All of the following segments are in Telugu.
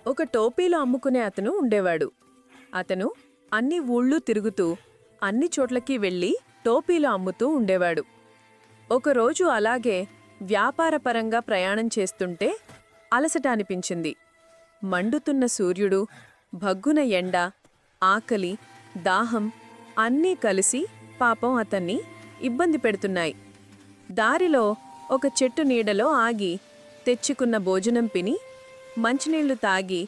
ఒక టోపీలు అమ్ముకునే అతను ఉండేవాడు. అతను అన్ని ఊళ్ళు తిరుగుతూ అన్ని చోట్లకి వెళ్ళి టోపీలు అమ్ముతూ ఉండేవాడు. ఒకరోజు అలాగే వ్యాపారపరంగా ప్రయాణం చేస్తుంటే అలసట అనిపించింది. మండుతున్న సూర్యుడు, భగ్గున ఎండ, ఆకలి, దాహం అన్నీ కలిసి పాపం అతన్ని ఇబ్బంది పెడుతున్నాయి. దారిలో ఒక చెట్టు నీడలో ఆగి తెచ్చుకున్న భోజనం పిని మంచినీళ్లు తాగి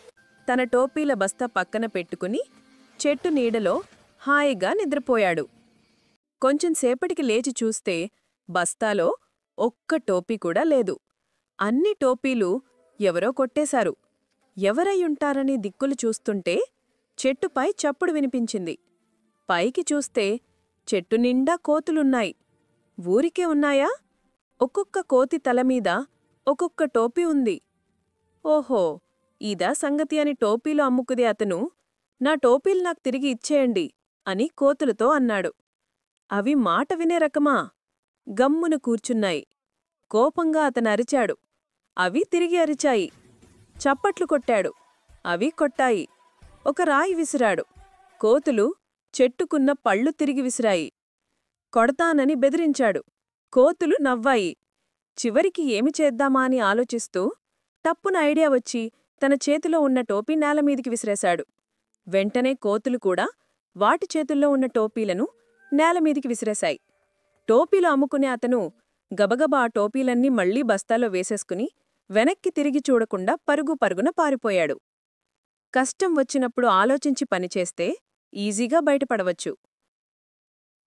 తన టోపీల బస్తా పక్కన పెట్టుకుని చెట్టు నీడలో హాయిగా నిద్రపోయాడు. కొంచెం సేపటికి లేచి చూస్తే బస్తాలో ఒక్క టోపీ కూడా లేదు. అన్ని టోపీలు ఎవరో కొట్టేశారు. ఎవరయ్యుంటారని దిక్కులు చూస్తుంటే చెట్టుపై చప్పుడు వినిపించింది. పైకి చూస్తే చెట్టు నిండా కోతులున్నాయి. ఊరికే ఉన్నాయా? ఒక్కొక్క కోతి తలమీద ఒక్కొక్క టోపీ ఉంది. ఓహో, ఇదా సంగతి అని టోపీలు అమ్ముకుదే అతను, నా టోపీలు నాకు తిరిగి ఇచ్చేయండి అని కోతులతో అన్నాడు. అవి మాట వినే రకమా? గమ్మున కూర్చున్నాయి. కోపంగా అతనరిచాడు. అవి తిరిగి అరిచాయి. చప్పట్లు కొట్టాడు. అవి కొట్టాయి. ఒక రాయి విసిరాడు. కోతులు చెట్టుకున్న పళ్ళు తిరిగి విసిరాయి. కొడతానని బెదిరించాడు. కోతులు నవ్వాయి. చివరికి ఏమి చేద్దామా అని ఆలోచిస్తూ టప్పున ఐడియా వచ్చి తన చేతిలో ఉన్న టోపీ నేలమీదికి విసిరేశాడు. వెంటనే కోతులు కూడా వాటి చేతుల్లో ఉన్న టోపీలను నేలమీదికి విసిరేశాయి. టోపీలు అమ్ముకునే అతను గబగబా ఆ టోపీలన్నీ మళ్లీ బస్తాలో వేసేసుకుని వెనక్కి తిరిగి చూడకుండా పరుగున పారిపోయాడు. కష్టం వచ్చినప్పుడు ఆలోచించి పనిచేస్తే ఈజీగా బయటపడవచ్చు.